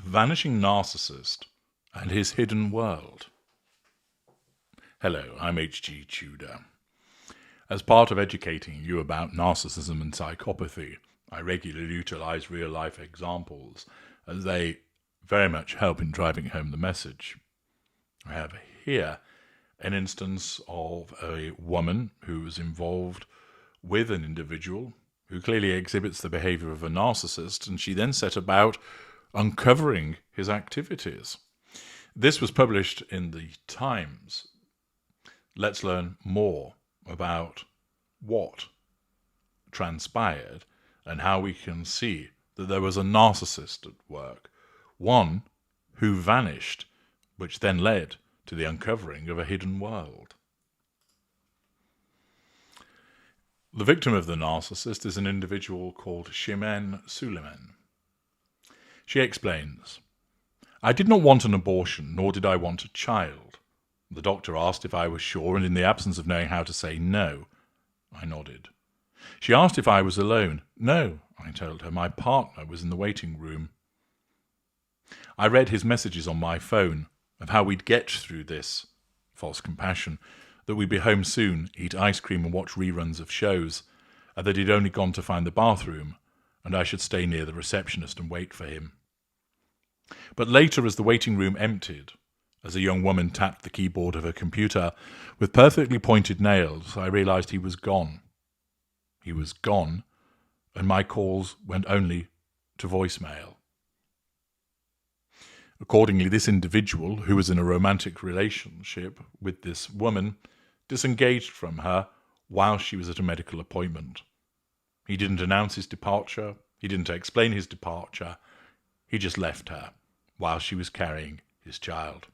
Vanishing Narcissist and His Hidden World. Hello, I'm H.G. Tudor. As part of educating you about narcissism and psychopathy, I regularly utilize real-life examples as they very much help in driving home the message. I have here an instance of a woman who was involved with an individual who clearly exhibits the behavior of a narcissist, and she then set about uncovering his activities. This was published in the Times. Let's learn more about what transpired and how we can see that there was a narcissist at work, one who vanished, which then led to the uncovering of a hidden world. The victim of the narcissist is an individual called Shimen Suleiman. She explains, "I did not want an abortion, nor did I want a child. The doctor asked if I was sure, and in the absence of knowing how to say no, I nodded. She asked if I was alone. No, I told her. My partner was in the waiting room. I read his messages on my phone of how we'd get through this, false compassion, that we'd be home soon, eat ice cream and watch reruns of shows, and that he'd only gone to find the bathroom, and I should stay near the receptionist and wait for him. But later, as the waiting room emptied, as a young woman tapped the keyboard of her computer with perfectly pointed nails, I realized he was gone. He was gone, and my calls went only to voicemail. Accordingly, this individual, who was in a romantic relationship with this woman, disengaged from her while she was at a medical appointment. He didn't announce his departure. He didn't explain his departure. He just left her while she was carrying his child."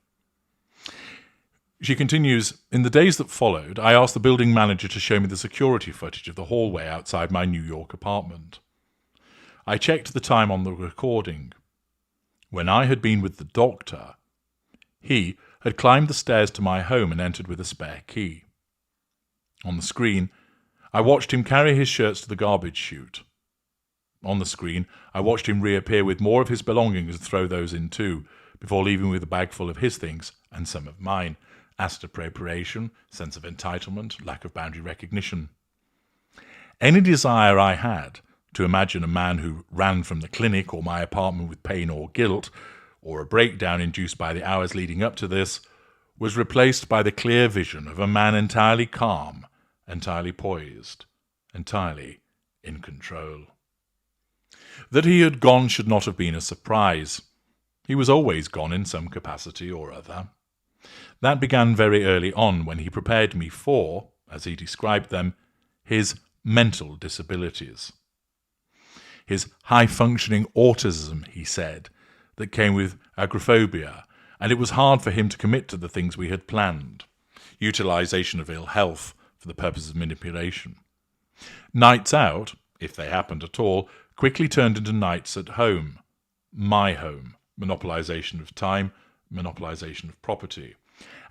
She continues, "In the days that followed, I asked the building manager to show me the security footage of the hallway outside my New York apartment. I checked the time on the recording. When I had been with the doctor, he had climbed the stairs to my home and entered with a spare key. On the screen, I watched him carry his shirts to the garbage chute. On the screen, I watched him reappear with more of his belongings and throw those in too, before leaving with a bag full of his things and some of mine. Acid appropriation, sense of entitlement, lack of boundary recognition. Any desire I had to imagine a man who ran from the clinic or my apartment with pain or guilt, or a breakdown induced by the hours leading up to this, was replaced by the clear vision of a man entirely calm, entirely poised, entirely in control. That he had gone should not have been a surprise. He was always gone in some capacity or other. That began very early on when he prepared me for, as he described them, his mental disabilities. His high-functioning autism, he said, that came with agoraphobia, and it was hard for him to commit to the things we had planned. Utilization of ill health for the purposes of manipulation. Nights out, if they happened at all, quickly turned into nights at home. My home. Monopolization of time, monopolization of property.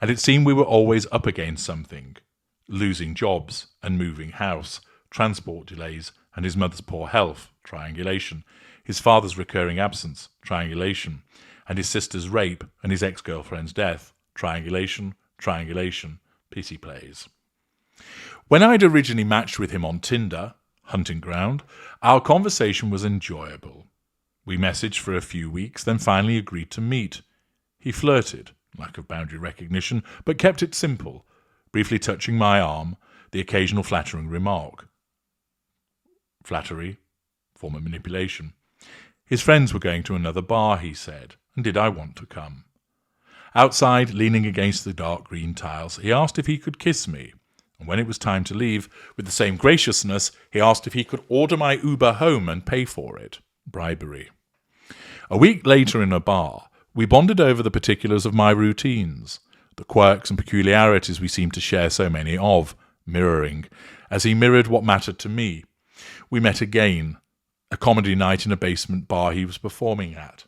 And it seemed we were always up against something. Losing jobs and moving house, transport delays, and his mother's poor health, triangulation. His father's recurring absence, triangulation. And his sister's rape and his ex-girlfriend's death, triangulation, triangulation, pity plays. When I'd originally matched with him on Tinder, hunting ground, our conversation was enjoyable. We messaged for a few weeks, then finally agreed to meet. He flirted, lack of boundary recognition, but kept it simple, briefly touching my arm, the occasional flattering remark. Flattery, form of manipulation. His friends were going to another bar, he said, and did I want to come? Outside, leaning against the dark green tiles, he asked if he could kiss me, and when it was time to leave, with the same graciousness, he asked if he could order my Uber home and pay for it. Bribery. A week later in a bar, we bonded over the particulars of my routines, the quirks and peculiarities we seemed to share so many of, mirroring, as he mirrored what mattered to me. We met again, a comedy night in a basement bar he was performing at.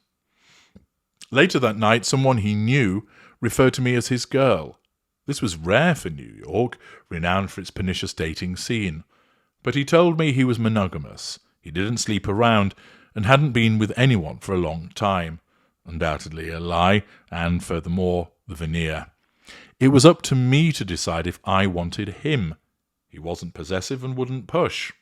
Later that night, someone he knew referred to me as his girl. This was rare for New York, renowned for its pernicious dating scene. But he told me he was monogamous. He didn't sleep around and hadn't been with anyone for a long time. undoubtedly a lie, and furthermore, the veneer. It was up to me to decide if I wanted him. He wasn't possessive and wouldn't push.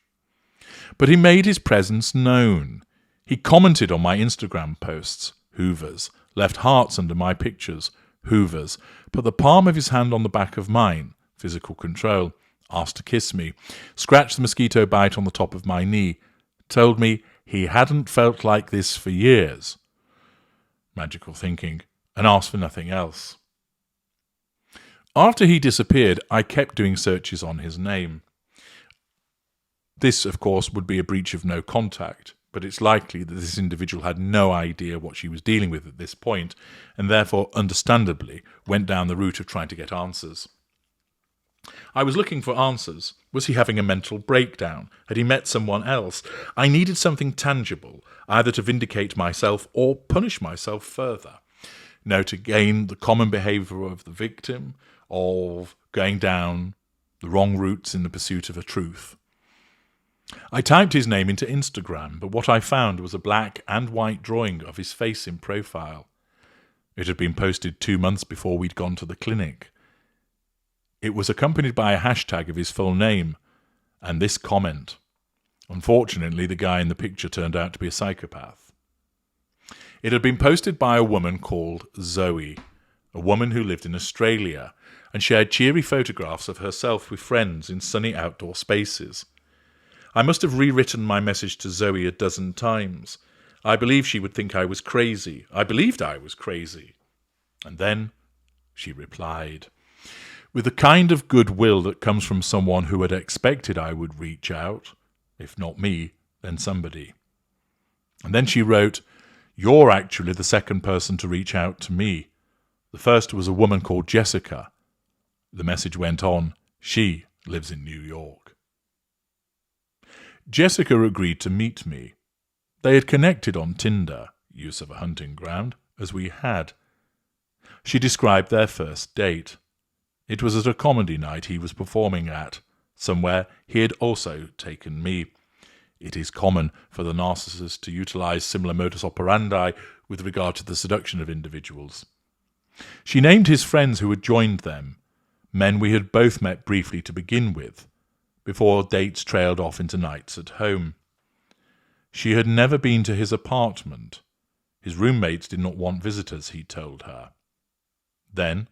But he made his presence known. He commented on my Instagram posts, hoovers, left hearts under my pictures, hoovers, put the palm of his hand on the back of mine, physical control, asked to kiss me, scratched the mosquito bite on the top of my knee, told me he hadn't felt like this for years, magical thinking, and asked for nothing else. After he disappeared, I kept doing searches on his name. This, of course, would be a breach of no contact, but it's likely that this individual had no idea what she was dealing with at this point, and therefore, understandably, went down the route of trying to get answers. I was looking for answers. Was he having a mental breakdown? Had he met someone else? I needed something tangible, either to vindicate myself or punish myself further. Note again the common behaviour of the victim, of going down the wrong routes in the pursuit of a truth. I typed his name into Instagram, but what I found was a black and white drawing of his face in profile. It had been posted 2 months before we'd gone to the clinic. It was accompanied by a hashtag of his full name, and this comment. Unfortunately, the guy in the picture turned out to be a psychopath. It had been posted by a woman called Zoe, a woman who lived in Australia, and shared cheery photographs of herself with friends in sunny outdoor spaces. I must have rewritten my message to Zoe a dozen times. I believed she would think I was crazy. I believed I was crazy. And then she replied, with the kind of goodwill that comes from someone who had expected I would reach out, if not me, then somebody. And then she wrote, "You're actually the second person to reach out to me. The first was a woman called Jessica." The message went on, "She lives in New York." Jessica agreed to meet me. They had connected on Tinder, use of a hunting ground, as we had. She described their first date. It was at a comedy night he was performing at, somewhere he had also taken me. It is common for the narcissist to utilize similar modus operandi with regard to the seduction of individuals. She named his friends who had joined them, men we had both met briefly to begin with, before dates trailed off into nights at home. She had never been to his apartment. His roommates did not want visitors, he told her. Then,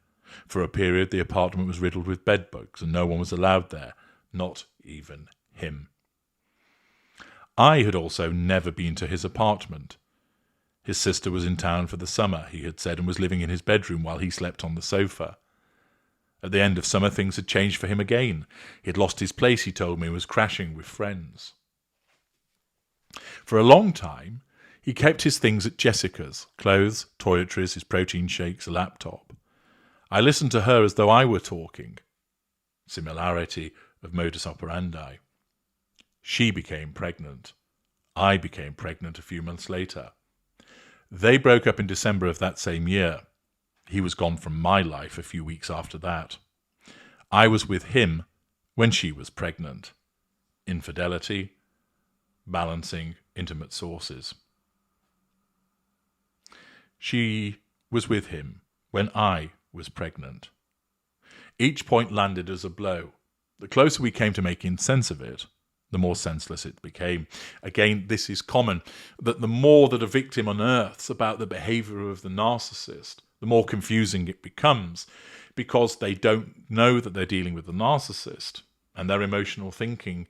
for a period, the apartment was riddled with bedbugs and no one was allowed there, not even him. I had also never been to his apartment. His sister was in town for the summer, he had said, and was living in his bedroom while he slept on the sofa. At the end of summer, things had changed for him again. He had lost his place, he told me, and was crashing with friends. For a long time, he kept his things at Jessica's, clothes, toiletries, his protein shakes, a laptop. I listened to her as though I were talking. Similarity of modus operandi. She became pregnant. I became pregnant a few months later. They broke up in December of that same year. He was gone from my life a few weeks after that. I was with him when she was pregnant. Infidelity, balancing intimate sources. She was with him when I was pregnant. Each point landed as a blow. The closer we came to making sense of it, the more senseless it became. Again, this is common, that the more that a victim unearths about the behaviour of the narcissist, the more confusing it becomes, because they don't know that they're dealing with the narcissist, and their emotional thinking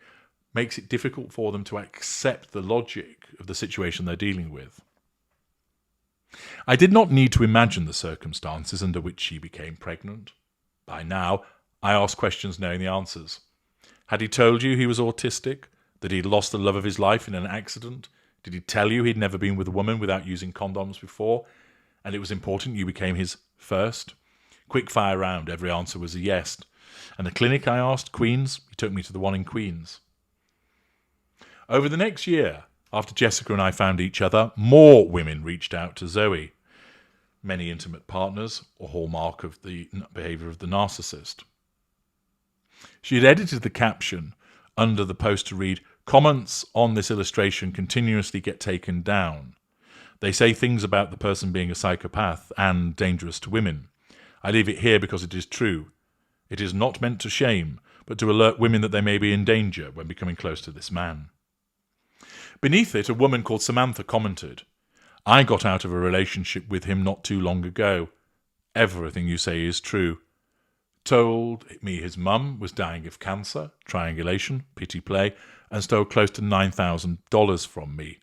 makes it difficult for them to accept the logic of the situation they're dealing with. I did not need to imagine the circumstances under which she became pregnant. By now, I asked questions knowing the answers. Had he told you he was autistic? That he'd lost the love of his life in an accident? Did he tell you he'd never been with a woman without using condoms before? And it was important you became his first? Quick fire round, every answer was a yes. And the clinic, I asked, Queens? He took me to the one in Queens. Over the next year, after Jessica and I found each other, more women reached out to Zoe. Many intimate partners, a hallmark of the behaviour of the narcissist. She had edited the caption under the post to read, "Comments on this illustration continuously get taken down. They say things about the person being a psychopath and dangerous to women. I leave it here because it is true. It is not meant to shame, but to alert women that they may be in danger when becoming close to this man. Beneath it, a woman called Samantha commented, I got out of a relationship with him not too long ago. Everything you say is true. Told me his mum was dying of cancer, triangulation, pity play, and stole close to $9,000 from me.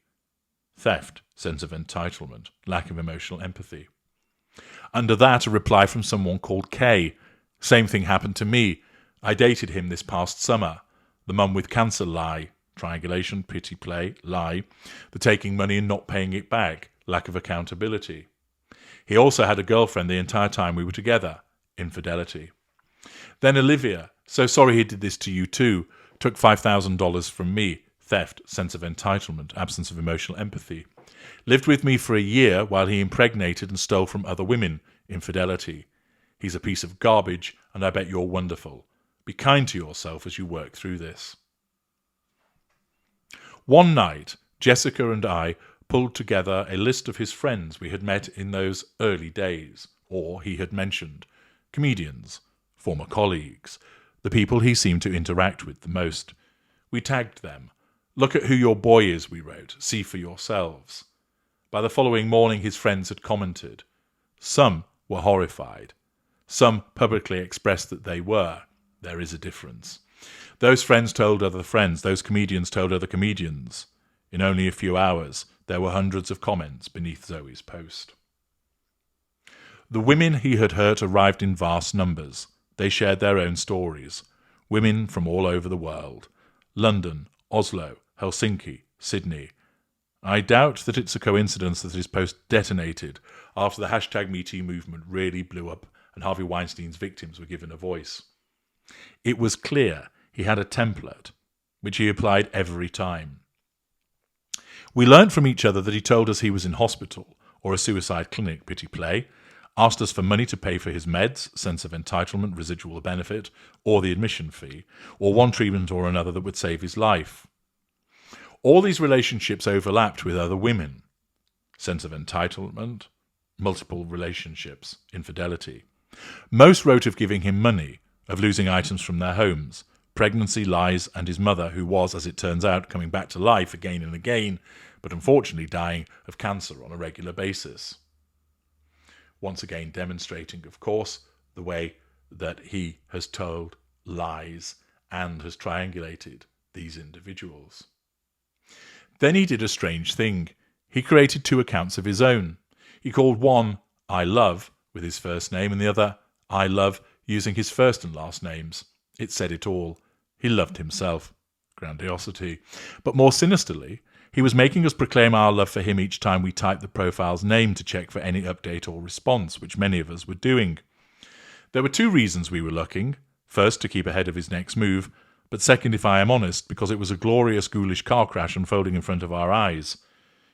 Theft, sense of entitlement, lack of emotional empathy. Under that, a reply from someone called Kay. Same thing happened to me. I dated him this past summer. The mum with cancer lie, triangulation, pity play, lie. The taking money and not paying it back, lack of accountability. He also had a girlfriend the entire time we were together, infidelity. Then Olivia, so sorry he did this to you too, took $5,000 from me, theft, sense of entitlement, absence of emotional empathy. Lived with me for a year while he impregnated and stole from other women, infidelity. He's a piece of garbage, and I bet you're wonderful. Be kind to yourself as you work through this. One night, Jessica and I pulled together a list of his friends we had met in those early days, or he had mentioned, comedians, former colleagues, the people he seemed to interact with the most. We tagged them. Look at who your boy is, we wrote. See for yourselves. By the following morning, his friends had commented. Some were horrified. Some publicly expressed that they were. There is a difference. Those friends told other friends. Those comedians told other comedians. In only a few hours, there were hundreds of comments beneath Zoe's post. The women he had hurt arrived in vast numbers. They shared their own stories. Women from all over the world. London, Oslo, Helsinki, Sydney. I doubt that it's a coincidence that his post detonated after the #MeToo movement really blew up and Harvey Weinstein's victims were given a voice. It was clear he had a template, which he applied every time. We learnt from each other that he told us he was in hospital or a suicide clinic, pity play, asked us for money to pay for his meds, sense of entitlement, residual benefit, or the admission fee, or one treatment or another that would save his life. All these relationships overlapped with other women. Sense of entitlement, multiple relationships, infidelity. Most wrote of giving him money, of losing items from their homes, pregnancy, lies, and his mother, who was, as it turns out, coming back to life again and again, but unfortunately dying of cancer on a regular basis. Once again demonstrating, of course, the way that he has told lies and has triangulated these individuals. Then he did a strange thing. He created 2 accounts of his own. He called one I Love with his first name and the other I Love using his first and last names. It said it all. He loved himself. Grandiosity. But more sinisterly, he was making us proclaim our love for him each time we typed the profile's name to check for any update or response, which many of us were doing. There were 2 reasons we were looking. First, to keep ahead of his next move, but second, if I am honest, because it was a glorious, ghoulish car crash unfolding in front of our eyes.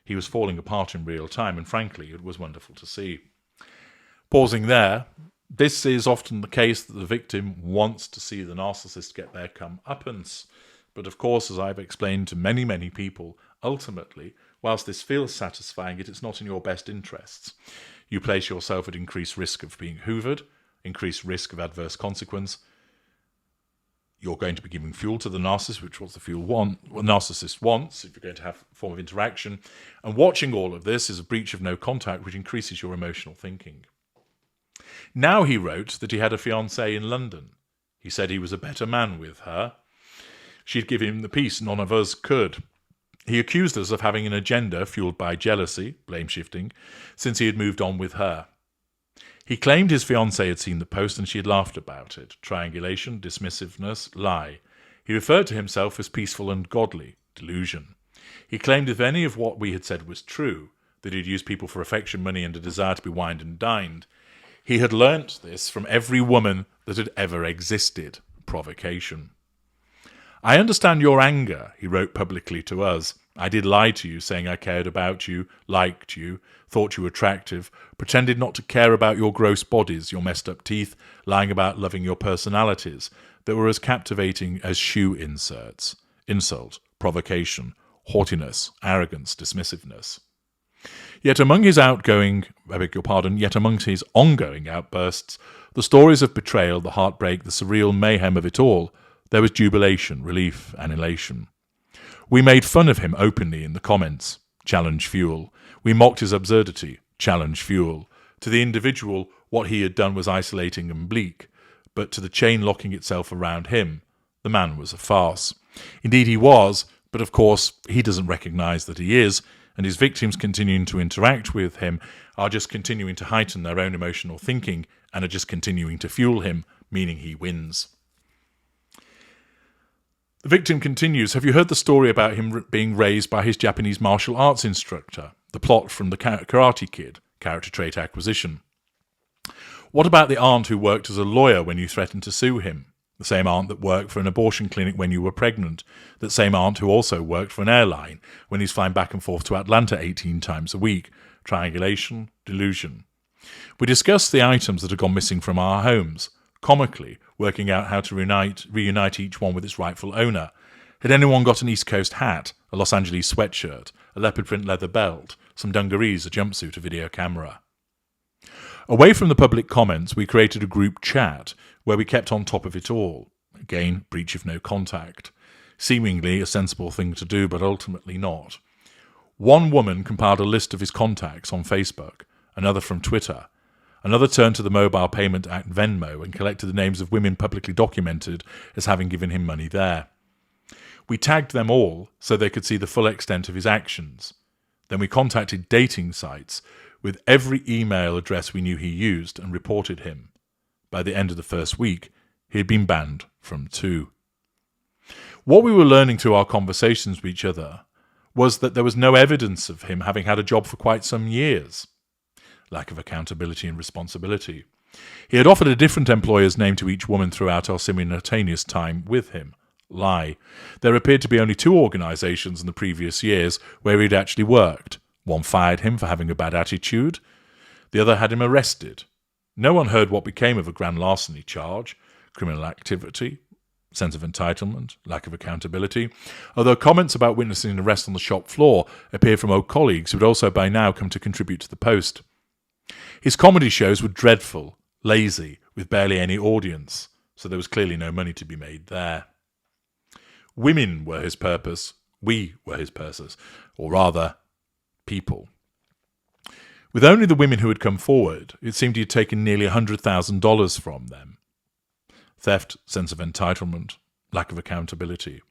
He was falling apart in real time, and frankly, it was wonderful to see. Pausing there, this is often the case that the victim wants to see the narcissist get their comeuppance. But of course, as I've explained to many, many people, ultimately, whilst this feels satisfying, it is not in your best interests. You place yourself at increased risk of being hoovered, increased risk of adverse consequence. You're going to be giving fuel to the narcissist, which was the narcissist wants, if you're going to have a form of interaction. And watching all of this is a breach of no contact, which increases your emotional thinking. Now he wrote that he had a fiancée in London. He said he was a better man with her. She'd give him the peace none of us could. He accused us of having an agenda fueled by jealousy, blame-shifting, since he had moved on with her. He claimed his fiancée had seen the post and she had laughed about it. Triangulation, dismissiveness, lie. He referred to himself as peaceful and godly. Delusion. He claimed if any of what we had said was true, that he'd used people for affection, money, and a desire to be wined and dined. He had learnt this from every woman that had ever existed. Provocation. I understand your anger, he wrote publicly to us. I did lie to you, saying I cared about you, liked you, thought you attractive, pretended not to care about your gross bodies, your messed up teeth, lying about loving your personalities, that were as captivating as shoe inserts. Insult, provocation, haughtiness, arrogance, dismissiveness. Yet amongst his ongoing outbursts, the stories of betrayal, the heartbreak, the surreal mayhem of it all, there was jubilation, relief, and elation. We made fun of him openly in the comments, challenge fuel. We mocked his absurdity, challenge fuel. To the individual, what he had done was isolating and bleak, but to the chain locking itself around him, the man was a farce. Indeed he was, but of course he doesn't recognise that he is, and his victims continuing to interact with him are just continuing to heighten their own emotional thinking and are just continuing to fuel him, meaning he wins. The victim continues, have you heard the story about him being raised by his Japanese martial arts instructor? The plot from The Karate Kid, character trait acquisition. What about the aunt who worked as a lawyer when you threatened to sue him? The same aunt that worked for an abortion clinic when you were pregnant. That same aunt who also worked for an airline when he's flying back and forth to Atlanta 18 times a week. Triangulation, delusion. We discussed the items that had gone missing from our homes, comically working out how to reunite each one with its rightful owner. Had anyone got an East Coast hat, a Los Angeles sweatshirt, a leopard print leather belt, some dungarees, a jumpsuit, a video camera? Away from the public comments, we created a group chat where we kept on top of it all. Again, breach of no contact. Seemingly a sensible thing to do, but ultimately not. One woman compiled a list of his contacts on Facebook, another from Twitter. Another turned to the mobile payment app Venmo and collected the names of women publicly documented as having given him money there. We tagged them all so they could see the full extent of his actions. Then we contacted dating sites with every email address we knew he used and reported him. By the end of the first week, he had been banned from 2. What we were learning through our conversations with each other was that there was no evidence of him having had a job for quite some years. Lack of accountability and responsibility. He had offered a different employer's name to each woman throughout our simultaneous time with him. Lie. There appeared to be only 2 organisations in the previous years where he'd actually worked. One fired him for having a bad attitude. The other had him arrested. No one heard what became of a grand larceny charge, criminal activity, sense of entitlement, lack of accountability, although comments about witnessing an arrest on the shop floor appeared from old colleagues who had also by now come to contribute to the post. His comedy shows were dreadful, lazy, with barely any audience, so there was clearly no money to be made there. Women were his purpose, we were his purpose, or rather, people. With only the women who had come forward, it seemed he had taken nearly $100,000 from them. Theft, sense of entitlement, lack of accountability.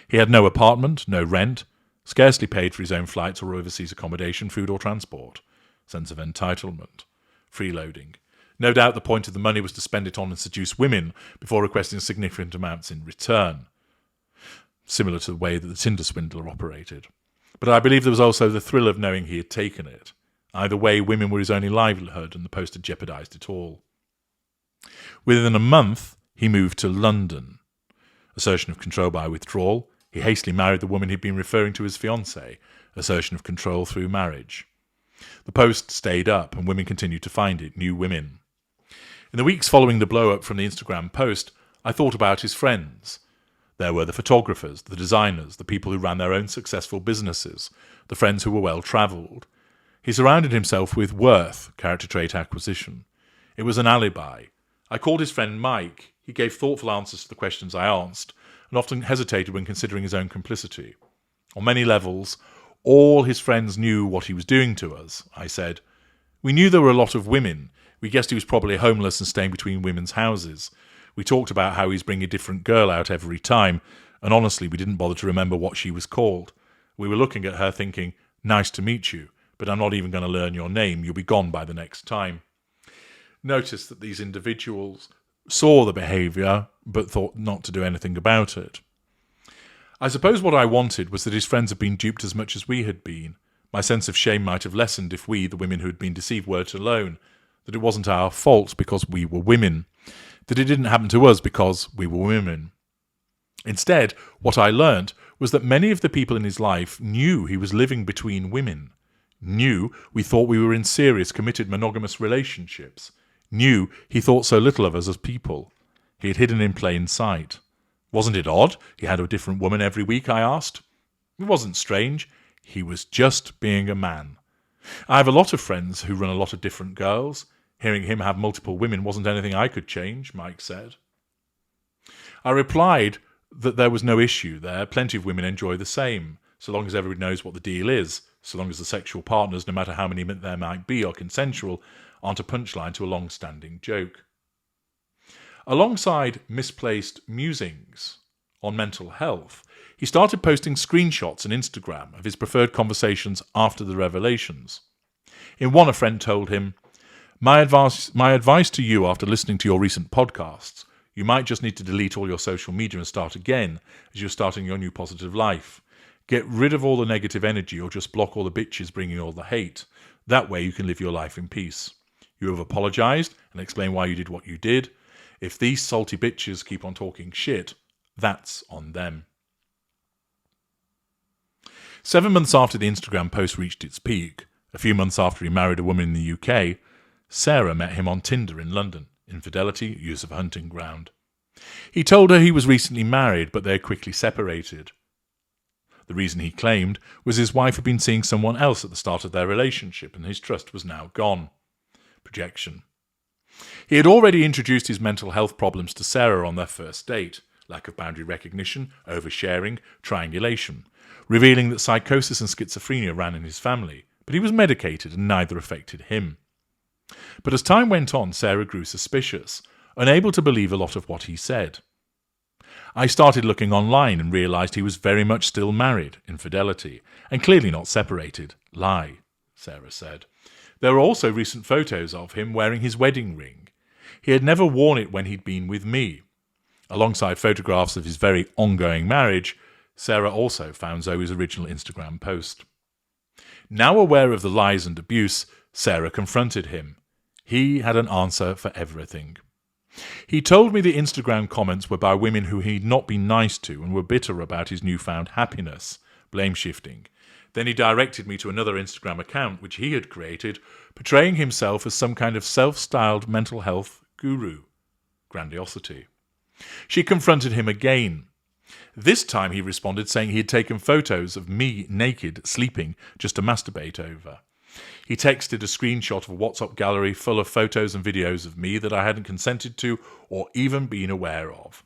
He had no apartment, no rent, scarcely paid for his own flights or overseas accommodation, food or transport. Sense of entitlement. Freeloading. No doubt the point of the money was to spend it on and seduce women before requesting significant amounts in return. Similar to the way that the Tinder swindler operated. But I believe there was also the thrill of knowing he had taken it. Either way, women were his only livelihood, and the post had jeopardised it all. Within a month, he moved to London. Assertion of control by withdrawal. He hastily married the woman he'd been referring to as fiancée. Assertion of control through marriage. The post stayed up, and women continued to find it, new women. In the weeks following the blow-up from the Instagram post, I thought about his friends. There were the photographers, the designers, the people who ran their own successful businesses, the friends who were well-travelled. He surrounded himself with worth, character trait acquisition. It was an alibi. I called his friend Mike. He gave thoughtful answers to the questions I asked, and often hesitated when considering his own complicity. On many levels, all his friends knew what he was doing to us, I said. We knew there were a lot of women. We guessed he was probably homeless and staying between women's houses. We talked about how he's bringing a different girl out every time, and honestly, we didn't bother to remember what she was called. We were looking at her thinking, nice to meet you, but I'm not even going to learn your name. You'll be gone by the next time. Notice that these individuals saw the behaviour, but thought not to do anything about it. I suppose what I wanted was that his friends had been duped as much as we had been. My sense of shame might have lessened if we, the women who had been deceived, were to alone. That it wasn't our fault because we were women. That it didn't happen to us because we were women. Instead, what I learnt was that many of the people in his life knew he was living between women. Knew we thought we were in serious, committed, monogamous relationships. Knew he thought so little of us as people. He had hidden in plain sight. Wasn't it odd he had a different woman every week, I asked. It wasn't strange. He was just being a man. I have a lot of friends who run a lot of different girls. Hearing him have multiple women wasn't anything I could change, Mike said. I replied that there was no issue there. Plenty of women enjoy the same, so long as everybody knows what the deal is, so long as the sexual partners, no matter how many there might be, are consensual, aren't a punchline to a long-standing joke. Alongside misplaced musings on mental health, he started posting screenshots on Instagram of his preferred conversations after the revelations. In one, a friend told him, My advice to you after listening to your recent podcasts, you might just need to delete all your social media and start again as you're starting your new positive life. Get rid of all the negative energy or just block all the bitches bringing all the hate. That way you can live your life in peace. You have apologized and explained why you did what you did. If these salty bitches keep on talking shit, that's on them. 7 months after the Instagram post reached its peak, a few months after he married a woman in the UK, Sarah met him on Tinder in London. Infidelity, use of hunting ground. He told her he was recently married, but they had quickly separated. The reason he claimed was his wife had been seeing someone else at the start of their relationship, and his trust was now gone. Projection. He had already introduced his mental health problems to Sarah on their first date. Lack of boundary recognition, oversharing, triangulation, revealing that psychosis and schizophrenia ran in his family, but he was medicated and neither affected him. But as time went on, Sarah grew suspicious, unable to believe a lot of what he said. I started looking online and realised he was very much still married, infidelity, and clearly not separated, lie, Sarah said. There were also recent photos of him wearing his wedding ring. He had never worn it when he'd been with me. Alongside photographs of his very ongoing marriage, Sarah also found Zoe's original Instagram post. Now aware of the lies and abuse, Sarah confronted him. He had an answer for everything. He told me the Instagram comments were by women who he'd not been nice to and were bitter about his newfound happiness, blame-shifting. Then he directed me to another Instagram account which he had created, portraying himself as some kind of self-styled mental health guru. Grandiosity. She confronted him again. This time he responded saying he had taken photos of me naked, sleeping, just to masturbate over. He texted a screenshot of a WhatsApp gallery full of photos and videos of me that I hadn't consented to or even been aware of.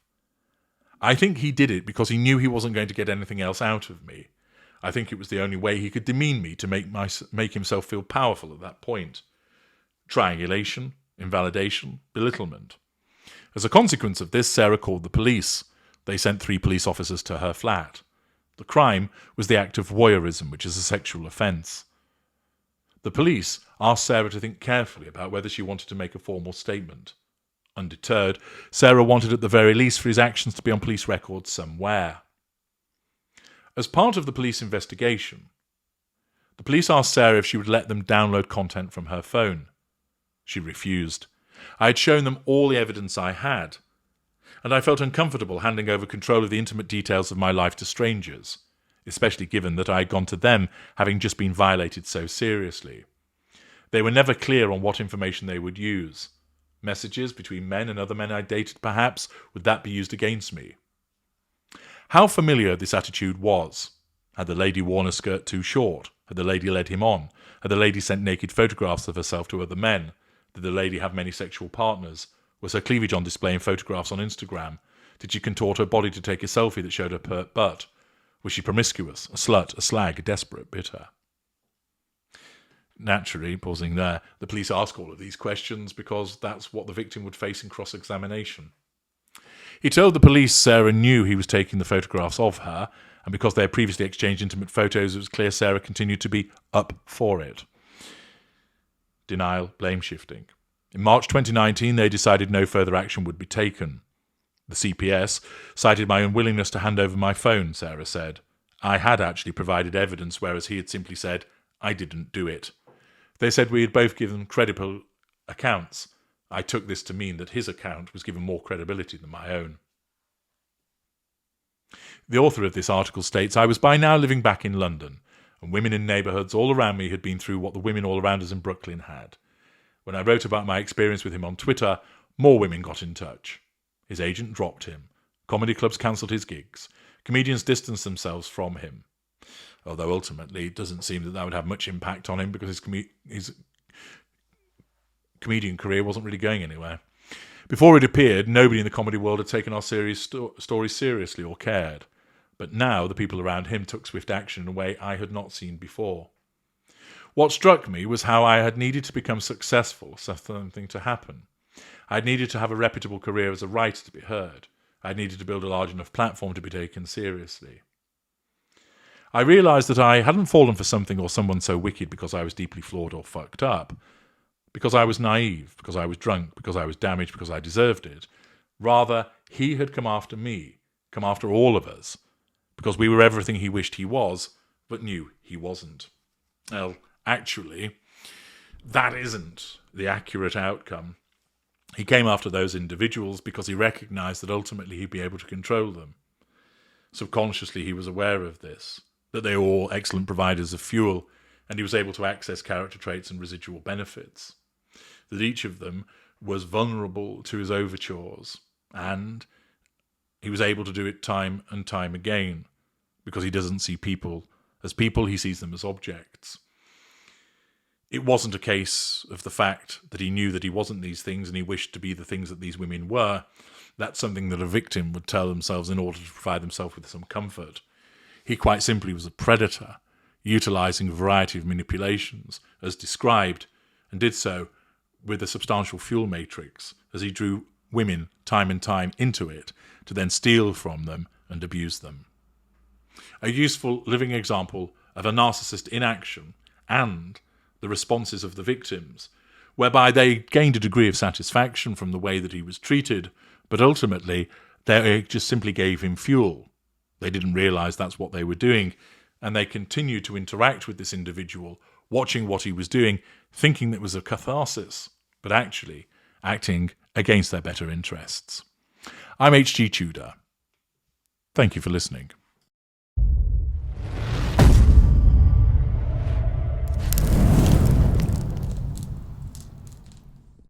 I think he did it because he knew he wasn't going to get anything else out of me. I think it was the only way he could demean me to make himself feel powerful at that point. Triangulation, invalidation, belittlement. As a consequence of this, Sarah called the police. They sent 3 police officers to her flat. The crime was the act of voyeurism, which is a sexual offence. The police asked Sarah to think carefully about whether she wanted to make a formal statement. Undeterred, Sarah wanted at the very least for his actions to be on police records somewhere. As part of the police investigation, the police asked Sarah if she would let them download content from her phone. She refused. I had shown them all the evidence I had, and I felt uncomfortable handing over control of the intimate details of my life to strangers, especially given that I had gone to them having just been violated so seriously. They were never clear on what information they would use. Messages between men and other men I dated, perhaps, would that be used against me? How familiar this attitude was. Had the lady worn a skirt too short? Had the lady led him on? Had the lady sent naked photographs of herself to other men? Did the lady have many sexual partners? Was her cleavage on display in photographs on Instagram? Did she contort her body to take a selfie that showed her pert butt? Was she promiscuous, a slut, a slag, a desperate, bitter? Naturally, pausing there, the police ask all of these questions because that's what the victim would face in cross-examination. He told the police Sarah knew he was taking the photographs of her, and because they had previously exchanged intimate photos, it was clear Sarah continued to be up for it. Denial, blame-shifting. In March 2019, they decided no further action would be taken. The CPS cited my unwillingness to hand over my phone, Sarah said. I had actually provided evidence, whereas he had simply said, I didn't do it. They said we had both given credible accounts. I took this to mean that his account was given more credibility than my own. The author of this article states, I was by now living back in London, and women in neighbourhoods all around me had been through what the women all around us in Brooklyn had. When I wrote about my experience with him on Twitter, more women got in touch. His agent dropped him. Comedy clubs cancelled his gigs. Comedians distanced themselves from him. although ultimately it doesn't seem that would have much impact on him because his comedian career wasn't really going anywhere. Before it appeared, nobody in the comedy world had taken our stories seriously or cared. But now the people around him took swift action in a way I had not seen before. What struck me was how I had needed to become successful for something to happen. I had needed to have a reputable career as a writer to be heard. I had needed to build a large enough platform to be taken seriously. I realised that I hadn't fallen for something or someone so wicked because I was deeply flawed or fucked up, because I was naive, because I was drunk, because I was damaged, because I deserved it. Rather, he had come after me, come after all of us, because we were everything he wished he was, but knew he wasn't. Well, actually, that isn't the accurate outcome. He came after those individuals because he recognised that ultimately he'd be able to control them. Subconsciously, he was aware of this, that they were all excellent providers of fuel, and he was able to access character traits and residual benefits. That each of them was vulnerable to his overtures, and he was able to do it time and time again, because he doesn't see people as people, he sees them as objects. It wasn't a case of the fact that he knew that he wasn't these things and he wished to be the things that these women were. That's something that a victim would tell themselves in order to provide themselves with some comfort. He quite simply was a predator, utilising a variety of manipulations as described, and did so with a substantial fuel matrix as he drew women time and time into it to then steal from them and abuse them. A useful living example of a narcissist in action and the responses of the victims, whereby they gained a degree of satisfaction from the way that he was treated, but ultimately they just simply gave him fuel. They didn't realise that's what they were doing, and they continued to interact with this individual, watching what he was doing, thinking that it was a catharsis, but actually acting against their better interests. I'm H.G. Tudor. Thank you for listening.